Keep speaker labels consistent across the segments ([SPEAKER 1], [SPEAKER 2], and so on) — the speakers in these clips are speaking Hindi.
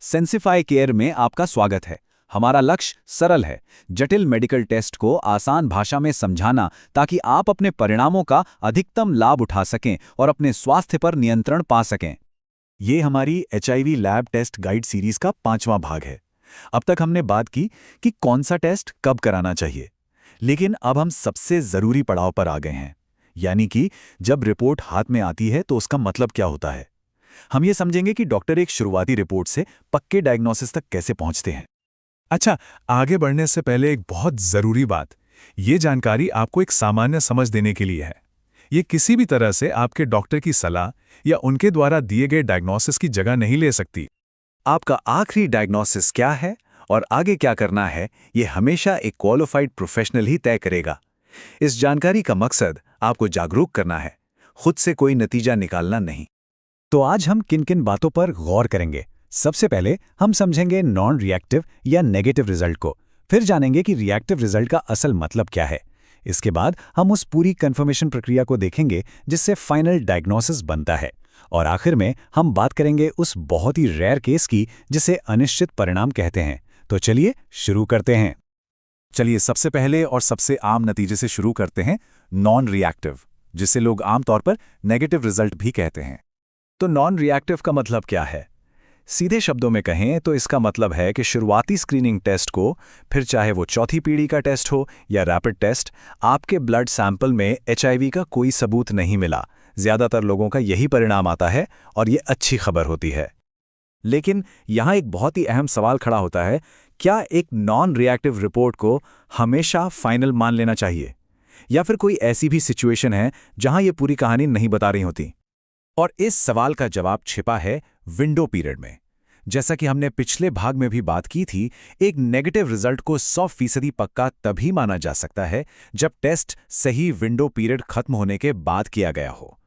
[SPEAKER 1] सेंसिफाई केयर में आपका स्वागत है। हमारा लक्ष्य सरल है, जटिल मेडिकल टेस्ट को आसान भाषा में समझाना ताकि आप अपने परिणामों का अधिकतम लाभ उठा सकें और अपने स्वास्थ्य पर नियंत्रण पा सकें।
[SPEAKER 2] ये हमारी HIV lab test guide series का 5वां भाग है। अब तक हमने बात की कि कौन सा टेस्ट कब कराना चाहिए, लेकिन अब हम सबसे ज़रूरी पड़ाव पर आ गए हैं, यानी कि जब रिपोर्ट हाथ में आती है तो उसका मतलब क्या होता है। हम ये समझेंगे कि डॉक्टर एक शुरुआती रिपोर्ट से पक्के डायग्नोसिस तक कैसे पहुंचते हैं।
[SPEAKER 3] अच्छा, आगे बढ़ने से पहले एक बहुत ज़रूरी बात। ये जानकारी आपको एक सामान्य समझ देने के लिए है। ये किसी भी तरह से आपके डॉक्टर की सलाह या उनके द्वारा दिए गए डायग्नोसिस की जगह नहीं ले सकती।
[SPEAKER 2] आपका आखिरी डायग्नोसिस क्या है और आगे क्या करना है, ये हमेशा एक क्वालिफाइड प्रोफेशनल ही तय करेगा। इस जानकारी का मकसद आपको जागरूक करना है, खुद से कोई नतीजा निकालना नहीं।
[SPEAKER 4] तो आज हम किन किन बातों पर गौर करेंगे। सबसे पहले हम समझेंगे नॉन रिएक्टिव या नेगेटिव रिजल्ट को, फिर जानेंगे कि रिएक्टिव रिजल्ट का असल मतलब क्या है। इसके बाद हम उस पूरी कंफर्मेशन प्रक्रिया को देखेंगे जिससे फाइनल डायग्नोसिस बनता है, और आखिर में हम बात करेंगे उस बहुत ही रेयर केस की जिसे अनिश्चित परिणाम कहते हैं। तो चलिए शुरू करते हैं।
[SPEAKER 2] चलिए सबसे पहले और सबसे आम नतीजे से शुरू करते हैं, नॉन रिएक्टिव, जिसे लोग आमतौर पर नेगेटिव रिजल्ट भी कहते हैं।
[SPEAKER 4] तो नॉन रिएक्टिव का मतलब क्या है? सीधे शब्दों में कहें तो इसका मतलब है कि शुरुआती स्क्रीनिंग टेस्ट को, फिर चाहे वो चौथी पीढ़ी का टेस्ट हो या रैपिड टेस्ट, आपके ब्लड सैंपल में एचआईवी का कोई सबूत नहीं मिला। ज़्यादातर लोगों का यही परिणाम आता है और ये अच्छी खबर होती है।
[SPEAKER 2] लेकिन यहाँ एक बहुत ही अहम सवाल खड़ा होता है, क्या एक नॉन रिएक्टिव रिपोर्ट को हमेशा फाइनल मान लेना चाहिए, या फिर कोई ऐसी भी सिचुएशन है जहाँ ये पूरी कहानी नहीं बता रही होती? और इस सवाल का जवाब छिपा है विंडो पीरियड में। जैसा कि हमने पिछले भाग में भी बात की थी, एक नेगेटिव रिजल्ट को 100% पक्का तभी माना जा सकता है जब टेस्ट सही विंडो पीरियड खत्म होने के बाद किया गया हो।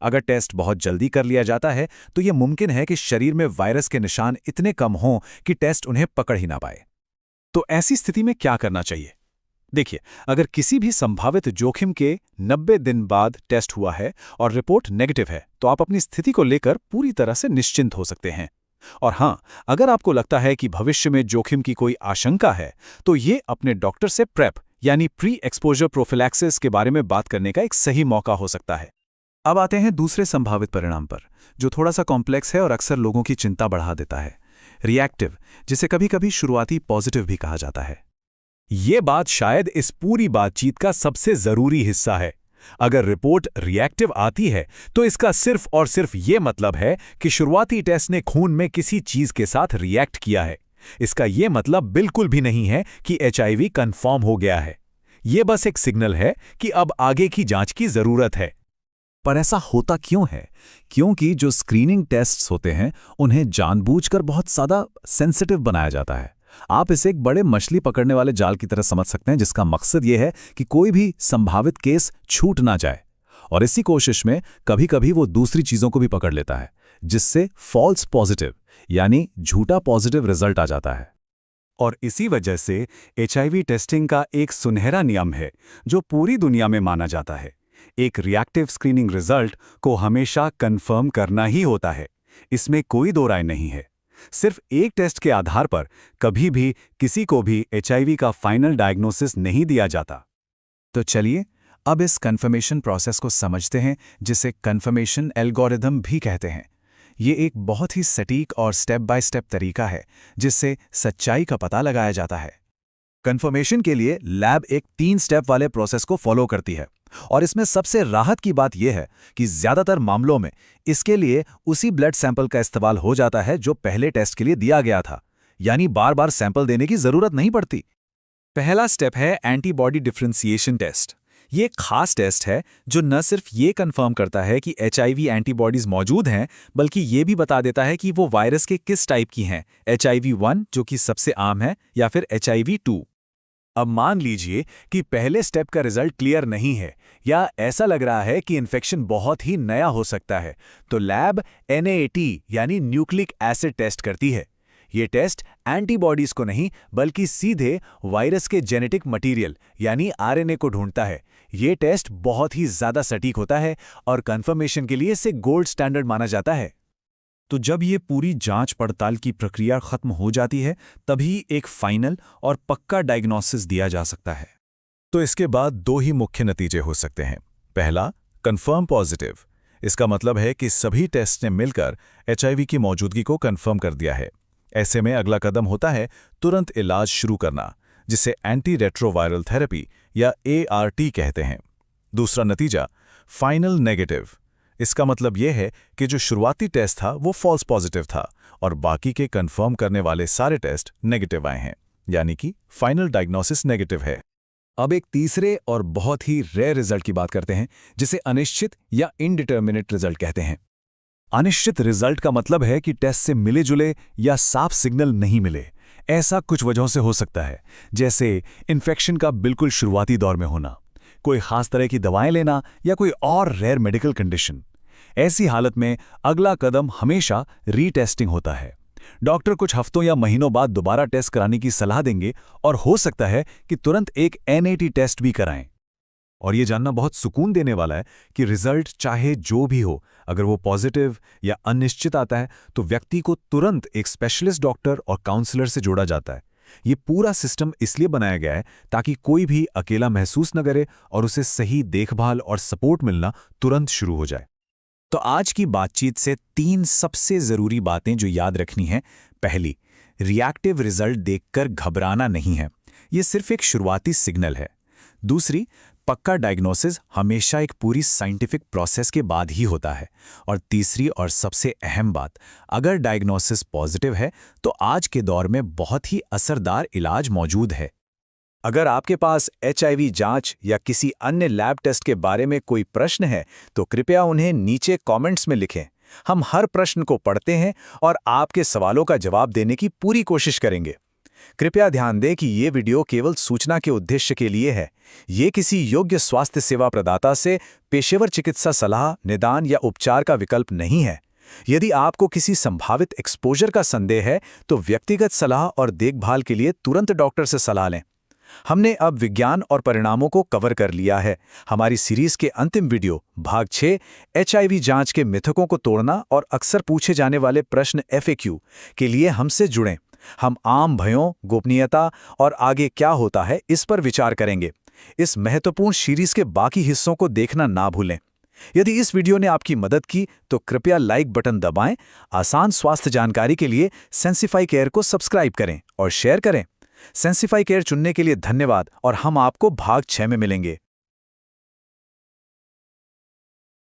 [SPEAKER 2] अगर टेस्ट बहुत जल्दी कर लिया जाता है तो यह मुमकिन है कि शरीर में वायरस के निशान इतने कम हों कि टेस्ट उन्हें पकड़ ही ना पाए।
[SPEAKER 4] तो ऐसी स्थिति में क्या करना चाहिए? देखिए, अगर किसी भी संभावित जोखिम के 90 दिन बाद टेस्ट हुआ है और रिपोर्ट नेगेटिव है, तो आप अपनी स्थिति को लेकर पूरी तरह से निश्चिंत हो सकते हैं। और हाँ, अगर आपको लगता है कि भविष्य में जोखिम की कोई आशंका है, तो ये अपने डॉक्टर से प्रेप यानी प्री एक्सपोजर प्रोफिलैक्सिस के बारे में बात करने का एक सही मौका हो सकता है।
[SPEAKER 2] अब आते हैं दूसरे संभावित परिणाम पर, जो थोड़ा सा कॉम्प्लेक्स है और अक्सर लोगों की चिंता बढ़ा देता है, रिएक्टिव, जिसे कभी-कभी शुरुआती पॉजिटिव भी कहा जाता है।
[SPEAKER 3] ये बात शायद इस पूरी बातचीत का सबसे ज़रूरी हिस्सा है। अगर रिपोर्ट रिएक्टिव आती है तो इसका सिर्फ और सिर्फ ये मतलब है कि शुरुआती टेस्ट ने खून में किसी चीज़ के साथ रिएक्ट किया है। इसका ये मतलब बिल्कुल भी नहीं है कि एचआईवी कन्फर्म हो गया है। ये बस एक सिग्नल है कि अब आगे की जांच की ज़रूरत है।
[SPEAKER 2] पर ऐसा होता क्यों है? क्योंकि जो स्क्रीनिंग टेस्ट्स होते हैं उन्हें जानबूझकर बहुत ज़्यादा सेंसिटिव बनाया जाता है। आप इसे एक बड़े मछली पकड़ने वाले जाल की तरह समझ सकते हैं, जिसका मकसद ये है कि कोई भी संभावित केस छूट ना जाए। और इसी कोशिश में कभी-कभी वो दूसरी चीज़ों को भी पकड़ लेता है, जिससे फॉल्स पॉजिटिव यानी झूठा पॉजिटिव रिजल्ट आ जाता है।
[SPEAKER 3] और इसी वजह से एचआईवी टेस्टिंग का एक सुनहरा नियम है जो पूरी दुनिया में माना जाता है। एक रिएक्टिव स्क्रीनिंग रिजल्ट को हमेशा कंफर्म करना ही होता है, इसमें कोई दो राय नहीं है। सिर्फ एक टेस्ट के आधार पर कभी भी किसी को भी एचआईवी का फाइनल डायग्नोसिस नहीं दिया जाता।
[SPEAKER 2] तो चलिए अब इस कंफर्मेशन प्रोसेस को समझते हैं, जिसे कंफर्मेशन एल्गोरिदम भी कहते हैं। ये एक बहुत ही सटीक और स्टेप बाय स्टेप तरीका है जिससे सच्चाई का पता लगाया जाता है। कंफर्मेशन के लिए लैब एक 3 स्टेप वाले प्रोसेस को फॉलो करती है, और इसमें सबसे राहत की बात यह है कि ज़्यादातर मामलों में इसके लिए उसी ब्लड सैंपल का इस्तेमाल हो जाता है जो पहले टेस्ट के लिए दिया गया था, यानी बार बार सैंपल देने की ज़रूरत नहीं पड़ती। पहला स्टेप है एंटीबॉडी डिफरेंशिएशन टेस्ट। ये एक खास टेस्ट है जो न सिर्फ ये कंफर्म करता है कि एचआईवी एंटीबॉडीज मौजूद हैं, बल्कि ये भी बता देता है कि वो वायरस के किस टाइप की हैं, HIV-1 जो कि सबसे आम है, या फिर HIV-2।
[SPEAKER 3] अब मान लीजिए कि पहले स्टेप का रिजल्ट क्लियर नहीं है, या ऐसा लग रहा है कि इन्फेक्शन बहुत ही नया हो सकता है, तो लैब NAT यानी न्यूक्लिक एसिड टेस्ट करती है। ये टेस्ट एंटीबॉडीज को नहीं बल्कि सीधे वायरस के जेनेटिक मटेरियल यानी RNA को ढूंढता है। ये टेस्ट बहुत ही ज़्यादा सटीक होता है और कंफर्मेशन के लिए इसे गोल्ड स्टैंडर्ड माना जाता है।
[SPEAKER 2] तो जब ये पूरी जांच पड़ताल की प्रक्रिया खत्म हो जाती है तभी एक फाइनल और पक्का डायग्नोसिस दिया जा सकता है।
[SPEAKER 3] तो इसके बाद दो ही मुख्य नतीजे हो सकते हैं। पहला, कंफर्म पॉजिटिव। इसका मतलब है कि सभी टेस्ट ने मिलकर एचआईवी की मौजूदगी को कंफर्म कर दिया है। ऐसे में अगला कदम होता है तुरंत इलाज शुरू करना, जिसे एंटी रेट्रोवायरल थेरेपी या ART कहते हैं। दूसरा नतीजा, फाइनल नेगेटिव। इसका मतलब यह है कि जो शुरुआती टेस्ट था वो फॉल्स पॉजिटिव था और बाकी के कंफर्म करने वाले सारे टेस्ट नेगेटिव आए हैं, यानी कि फाइनल डायग्नोसिस नेगेटिव है।
[SPEAKER 1] अब एक तीसरे और बहुत ही रेयर रिजल्ट की बात करते हैं, जिसे अनिश्चित या इनडिटर्मिनेट रिजल्ट कहते हैं।
[SPEAKER 2] अनिश्चित रिजल्ट का मतलब है कि टेस्ट से मिले जुले या साफ सिग्नल नहीं मिले। ऐसा कुछ वजहों से हो सकता है, जैसे इन्फेक्शन का बिल्कुल शुरुआती दौर में होना, कोई खास तरह की दवाएं लेना या कोई और रेयर मेडिकल कंडीशन। ऐसी हालत में अगला कदम हमेशा रीटेस्टिंग होता है। डॉक्टर कुछ हफ्तों या महीनों बाद दोबारा टेस्ट कराने की सलाह देंगे और हो सकता है कि तुरंत एक NAT टेस्ट भी कराएं। और ये जानना बहुत सुकून देने वाला है कि रिजल्ट चाहे जो भी हो, अगर वो पॉजिटिव या अनिश्चित आता है तो व्यक्ति को तुरंत एक स्पेशलिस्ट डॉक्टर और काउंसलर से जोड़ा जाता है। ये पूरा सिस्टम इसलिए बनाया गया है ताकि कोई भी अकेला महसूस न करे और उसे सही देखभाल और सपोर्ट मिलना तुरंत शुरू हो जाए।
[SPEAKER 4] तो आज की बातचीत से 3 सबसे जरूरी बातें जो याद रखनी है। पहली, रिएक्टिव रिजल्ट देखकर घबराना नहीं है, ये सिर्फ एक शुरुआती सिग्नल है। दूसरी, पक्का डायग्नोसिस हमेशा एक पूरी साइंटिफिक प्रोसेस के बाद ही होता है। और तीसरी और सबसे अहम बात, अगर डायग्नोसिस पॉजिटिव है तो आज के दौर में बहुत ही असरदार इलाज मौजूद है।
[SPEAKER 1] अगर आपके पास HIV जांच या किसी अन्य लैब टेस्ट के बारे में कोई प्रश्न है तो कृपया उन्हें नीचे कमेंट्स में लिखें। हम हर प्रश्न को पढ़ते हैं और आपके सवालों का जवाब देने की पूरी कोशिश करेंगे। कृपया ध्यान दें कि ये वीडियो केवल सूचना के उद्देश्य के लिए है। ये किसी योग्य स्वास्थ्य सेवा प्रदाता से पेशेवर चिकित्सा सलाह, निदान या उपचार का विकल्प नहीं है। यदि आपको किसी संभावित एक्सपोजर का संदेह है तो व्यक्तिगत सलाह और देखभाल के लिए तुरंत डॉक्टर से सलाह लें। हमने अब विज्ञान और परिणामों को कवर कर लिया है। हमारी सीरीज के अंतिम वीडियो भाग 6 HIV जांच के मिथकों को तोड़ना और अक्सर पूछे जाने वाले प्रश्न FAQ के लिए हमसे जुड़ें। हम आम भयों, गोपनीयता और आगे क्या होता है इस पर विचार करेंगे। इस महत्वपूर्ण सीरीज के बाकी हिस्सों को देखना ना भूलें। यदि इस वीडियो ने आपकी मदद की तो कृपया लाइक बटन दबाएं। आसान स्वास्थ्य जानकारी के लिए सेंसिफाई केयर को सब्सक्राइब करें और शेयर करें। सेंसिफाई केयर चुनने के लिए धन्यवाद और हम आपको भाग 6 में मिलेंगे।